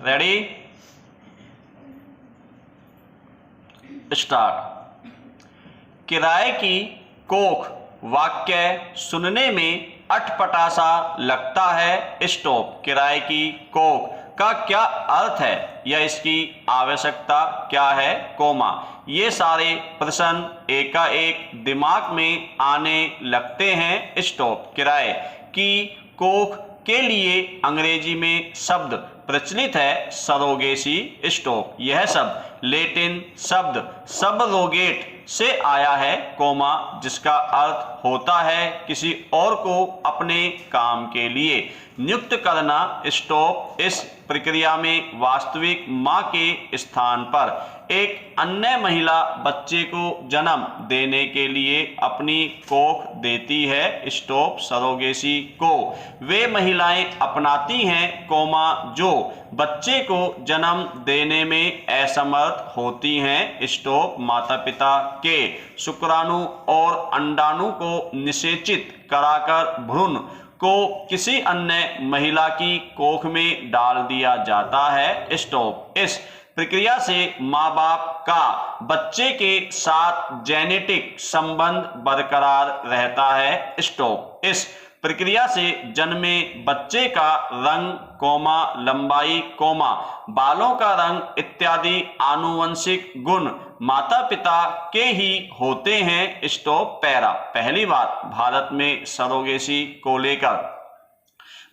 Ready, start. किराए की कोख वाक्य सुनने में अटपटा सा लगता है। स्टॉप। किराए की कोख का क्या अर्थ है या इसकी आवश्यकता क्या है, कोमा। ये सारे प्रश्न एकाएक दिमाग में आने लगते हैं। स्टॉप। किराए की कोख के लिए अंग्रेजी में शब्द प्रचलित है सरोगेसी। स्टॉप। यह शब्द लैटिन शब्द सबरोगेट से आया है, कोमा, जिसका अर्थ होता है किसी और को अपने काम के लिए नियुक्त करना। स्टॉप। इस प्रक्रिया में वास्तविक मां के स्थान पर एक अन्य महिला बच्चे को जन्म देने के लिए अपनी कोख देती है। स्टॉप। सरोगेसी को वे महिलाएं अपनाती हैं, कोमा, जो बच्चे को जन्म देने में असमर्थ होती हैं। स्टॉप। माता पिता के शुक्राणु और अंडाणु को निषेचित कराकर भ्रूण को किसी अन्य महिला की कोख में डाल दिया जाता है। स्टॉप। इस प्रक्रिया से माँ बाप का बच्चे के साथ जेनेटिक संबंध बरकरार रहता है। स्टॉप। इस प्रक्रिया से जन्मे बच्चे का रंग, कोमा, लंबाई, कोमा, बालों का रंग इत्यादि आनुवंशिक गुण माता पिता के ही होते हैं। स्टॉप। पैरा। पहली बात भारत में सरोगेसी को लेकर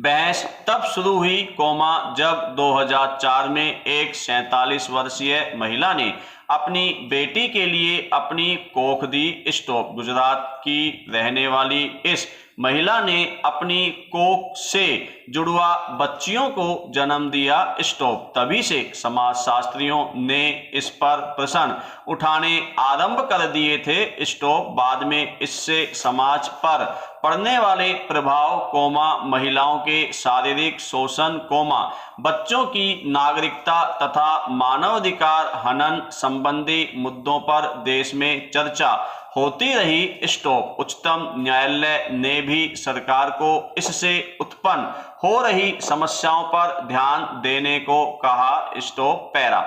बहस तब शुरू हुई, कोमा, जब 2004 में एक 47 वर्षीय महिला ने अपनी बेटी के लिए अपनी कोख दी। स्टॉप। गुजरात की रहने वाली इस महिला ने अपनी कोख से जुड़वा बच्चियों को जन्म दिया। स्टॉप। तभी से समाजशास्त्रियों ने इस पर प्रश्न उठाने आरंभ कर दिए थे। स्टॉप। बाद में इससे समाज पर पड़ने वाले प्रभाव, कोमा, महिलाओं के शारीरिक शोषण, कोमा, बच्चों की नागरिकता तथा मानवाधिकार हनन संबंधी मुद्दों पर देश में चर्चा होती रही। स्टॉप। उच्चतम न्यायालय ने भी सरकार को इससे उत्पन्न हो रही समस्याओं पर ध्यान देने को कहा। स्टॉप। पैरा।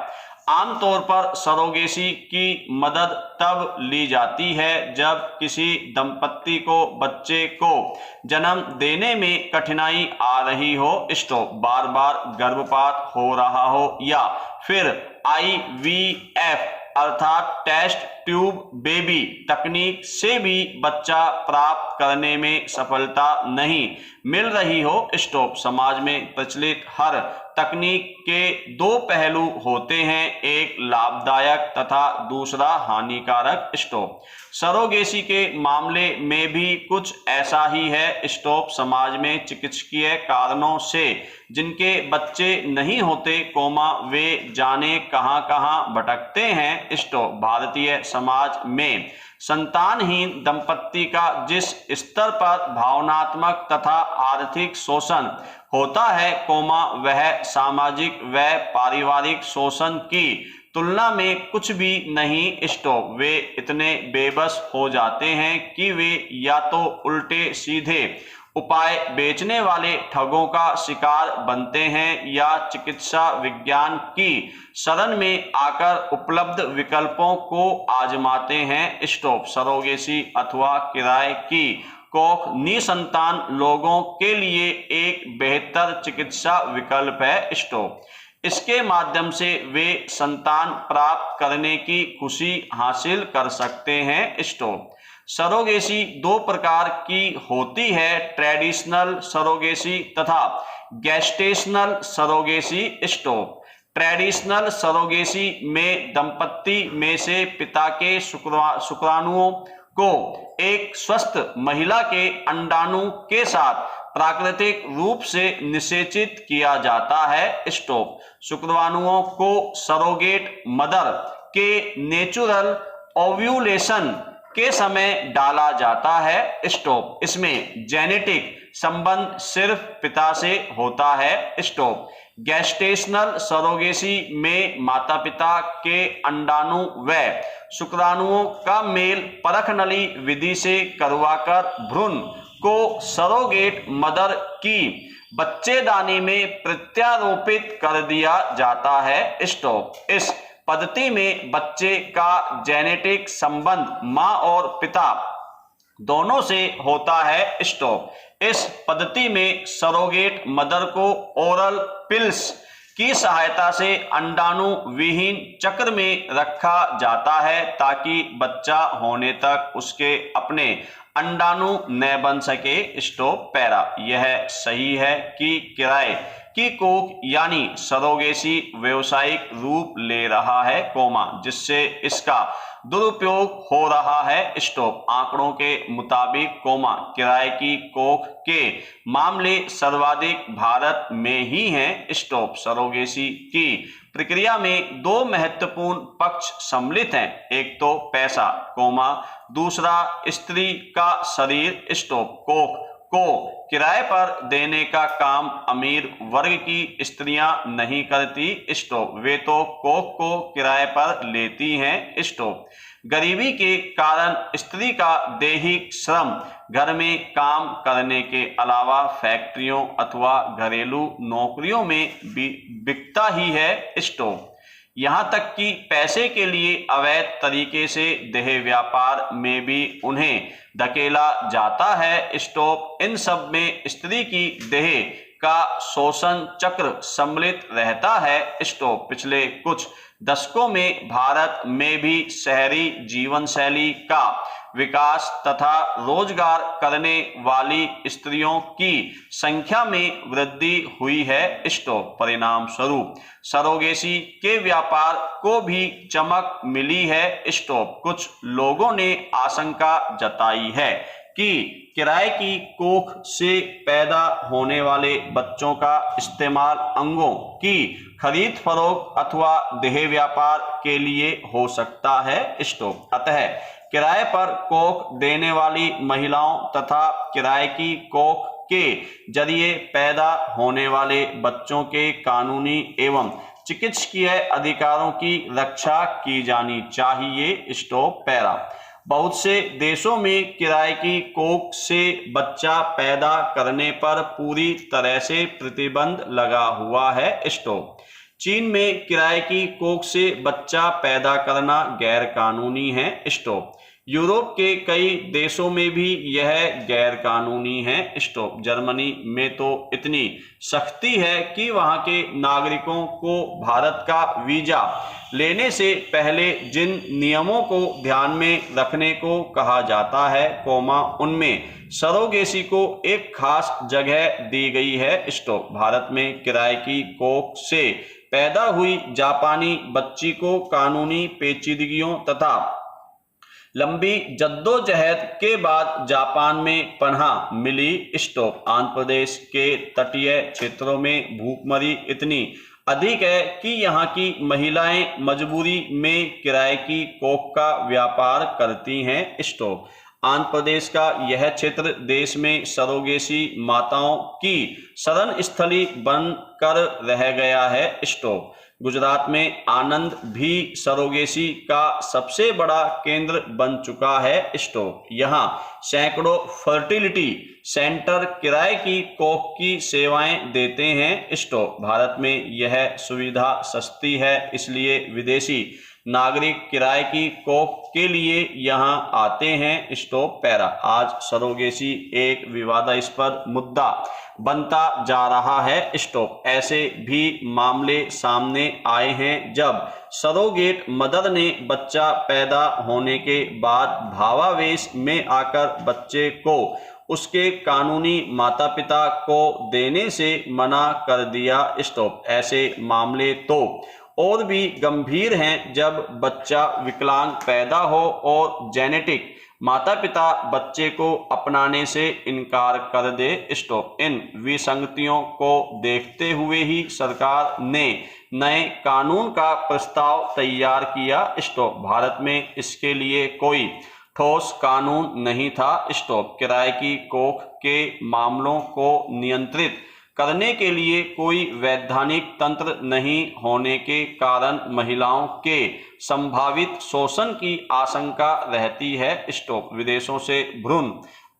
आमतौर पर सरोगेसी की मदद तब ली जाती है जब किसी दंपत्ति को बच्चे को जन्म देने में कठिनाई आ रही हो। स्टॉप। बार बार गर्भपात हो रहा हो या फिर IVF अर्थात टेस्ट ट्यूब बेबी तकनीक से भी बच्चा प्राप्त करने में सफलता नहीं मिल रही हो। स्टॉप। समाज में प्रचलित हर तकनीक के दो पहलू होते हैं, एक लाभदायक तथा दूसरा हानिकारक। स्टॉप। सरोगेसी के मामले में भी कुछ ऐसा ही है। स्टॉप। समाज में चिकित्सकीय कारणों से जिनके बच्चे नहीं होते, कोमा, वे जाने कहां कहां भटकते हैं। स्टॉप। भारतीय समाज में संतानहीन दंपत्ति का जिस स्तर पर भावनात्मक तथा आर्थिक शोषण होता है, कोमा, वह सामाजिक व पारिवारिक शोषण की तुलना में कुछ भी नहीं। स्टॉप। वे इतने बेबस हो जाते हैं कि वे या तो उल्टे सीधे उपाय बेचने वाले ठगों का शिकार बनते हैं या चिकित्सा विज्ञान की शरण में आकर उपलब्ध विकल्पों को आजमाते हैं। स्टॉप। सरोगेसी अथवा किराए की कोख निसंतान लोगों के लिए एक बेहतर चिकित्सा विकल्प है। स्टॉप। इसके माध्यम से वे संतान प्राप्त करने की खुशी हासिल कर सकते हैं। स्टॉप। सरोगेसी दो प्रकार की होती है, ट्रेडिशनल सरोगेसी तथा gestational surrogacy. Stop. Traditional surrogacy में दंपत्ति में से पिता के शुक्राणुओं को एक स्वस्थ महिला के अंडाणु के साथ प्राकृतिक रूप से निषेचित किया जाता है। स्टॉप। शुक्राणुओं को सरोगेट मदर के नेचुरल ओव्यूलेशन के समय डाला जाता है। स्टॉप। इसमें जेनेटिक संबंध सिर्फ पिता से होता है। स्टॉप। गेस्टेशनल सरोगेसी में माता पिता के अंडाणु व शुक्राणुओं का मेल परख नली विधि से करवाकर भ्रूण को सरोगेट मदर की बच्चेदानी में प्रत्यारोपित कर दिया जाता है। स्टॉप। इस पद्धति में बच्चे का जेनेटिक संबंध मां और पिता दोनों से होता है। स्टॉप। इस पद्धति में सरोगेट मदर को ओरल पिल्स की सहायता से अंडाणु विहीन चक्र में रखा जाता है ताकि बच्चा होने तक उसके अपने अंडाणु न बन सके। Stop para. यह सही है कि किराए की कोख यानी सरोगेसी व्यावसायिक रूप ले रहा है, जिससे इसका दुरुपयोग हो रहा है। स्टॉप। आंकड़ों के मुताबिक, किराए की कोख के मामले सर्वाधिक भारत में ही हैं। स्टॉप। सरोगेसी की प्रक्रिया में दो महत्वपूर्ण पक्ष सम्मिलित हैं, एक तो पैसा, दूसरा स्त्री का शरीर। स्टॉप। कोख को किराए पर देने का काम अमीर वर्ग की स्त्रियां नहीं करती। स्टॉप। वे तो कोख को किराए पर लेती हैं। स्टॉप। गरीबी के कारण स्त्री का दैहिक श्रम घर में काम करने के अलावा फैक्ट्रियों अथवा घरेलू नौकरियों में भी बिकता ही है। स्टॉप। यहां तक कि पैसे के लिए अवैध तरीके से देह व्यापार में भी उन्हें धकेला जाता है। स्टॉप। इन सब में स्त्री की देह का शोषण चक्र सम्मिलित रहता है। स्टॉप। पिछले कुछ दशकों में भारत में भी शहरी जीवन शैली का विकास तथा रोजगार करने वाली स्त्रियों की संख्या में वृद्धि हुई है। स्टॉप। परिणाम स्वरूप सरोगेसी के व्यापार को भी चमक मिली है। स्टॉप। कुछ लोगों ने आशंका जताई है कि किराए की कोख से पैदा होने वाले बच्चों का इस्तेमाल अंगों की खरीद फरोख्त अथवा देह व्यापार के लिए हो सकता है। स्टॉप। अतः किराए पर कोख देने वाली महिलाओं तथा किराए की कोख के जरिए पैदा होने वाले बच्चों के कानूनी एवं चिकित्सकीय अधिकारों की रक्षा की जानी चाहिए। Stop para. बहुत से देशों में किराए की कोख से बच्चा पैदा करने पर पूरी तरह से प्रतिबंध लगा हुआ है। स्टॉप। चीन में किराए की कोख से बच्चा पैदा करना गैर कानूनी है। स्टॉप। यूरोप के कई देशों में भी यह गैर कानूनी है। स्टॉप। जर्मनी में तो इतनी सख्ती है कि वहां के नागरिकों को भारत का वीजा लेने से पहले जिन नियमों को ध्यान में रखने को कहा जाता है, उनमें सरोगेसी को एक खास जगह दी गई है। स्टॉप। भारत में किराए की कोख से पैदा हुई जापानी बच्ची को कानूनी पेचीदगियों तथा लंबी जद्दोजहद के बाद जापान में पनाह मिली। स्टॉप। आंध्र प्रदेश के तटीय क्षेत्रों में भूखमरी इतनी अधिक है कि यहाँ की महिलाएं मजबूरी में किराए की कोख का व्यापार करती हैं। स्टॉप। आंध्र प्रदेश का यह क्षेत्र देश में सरोगेसी माताओं की शरण स्थली बनकर रह गया है। स्टॉप। गुजरात में आनंद भी सरोगेसी का सबसे बड़ा केंद्र बन चुका है। स्टॉप। यहाँ सैकड़ों फर्टिलिटी सेंटर किराए की कोख की सेवाएं देते हैं। स्टॉप। भारत में यह सुविधा सस्ती है, इसलिए विदेशी नागरिक किराए की कोख के लिए यहाँ आते हैं। Stop para. आज सरोगेसी एक विवादास्पद मुद्दा बनता जा रहा है। स्टॉप। ऐसे भी मामले सामने आए हैं जब सरोगेट मदर ने बच्चा पैदा होने के बाद भावावेश में आकर बच्चे को उसके कानूनी माता पिता को देने से मना कर दिया। स्टॉप। ऐसे मामले तो और भी गंभीर हैं जब बच्चा विकलांग पैदा हो और जेनेटिक माता पिता बच्चे को अपनाने से इनकार कर दे। स्टॉप। इन विसंगतियों को देखते हुए ही सरकार ने नए कानून का प्रस्ताव तैयार किया। स्टॉप। भारत में इसके लिए कोई ठोस कानून नहीं था। स्टॉप। किराए की कोख के मामलों को नियंत्रित करने के लिए कोई वैधानिक तंत्र नहीं होने के कारण महिलाओं के संभावित शोषण की आशंका रहती है। स्टॉप। विदेशों से भ्रूण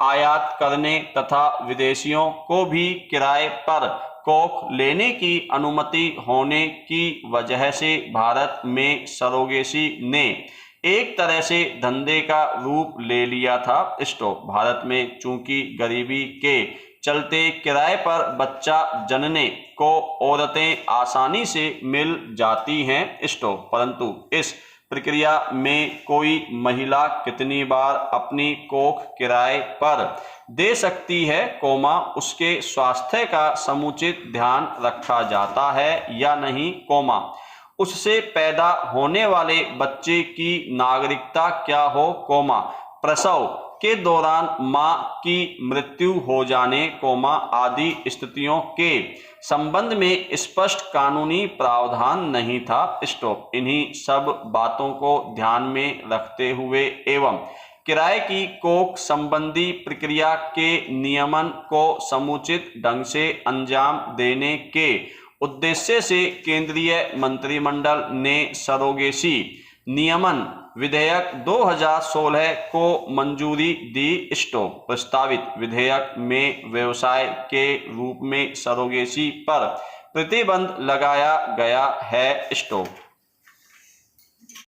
आयात करने तथा विदेशियों को भी किराए पर कोख लेने की अनुमति होने की वजह से भारत में सरोगेसी ने एक तरह से धंधे का रूप ले लिया था। स्टॉप। भारत में चूंकि गरीबी के चलते किराए पर बच्चा जनने को औरतें आसानी से मिल जाती हैं। स्टॉप। परंतु इस प्रक्रिया में कोई महिला कितनी बार अपनी कोख किराए पर दे सकती है, उसके स्वास्थ्य का समुचित ध्यान रखा जाता है या नहीं, उससे पैदा होने वाले बच्चे की नागरिकता क्या हो, प्रसव के दौरान मां की मृत्यु हो जाने, आदि स्थितियों के संबंध में स्पष्ट कानूनी प्रावधान नहीं था। स्टॉप। इन्हीं सब बातों को ध्यान में रखते हुए एवं किराए की कोख संबंधी प्रक्रिया के नियमन को समुचित ढंग से अंजाम देने के उद्देश्य से केंद्रीय मंत्रिमंडल ने सरोगेसी नियमन विधेयक 2016 को मंजूरी दी। स्टॉप। प्रस्तावित विधेयक में व्यवसाय के रूप में सरोगेसी पर प्रतिबंध लगाया गया है। स्टॉप।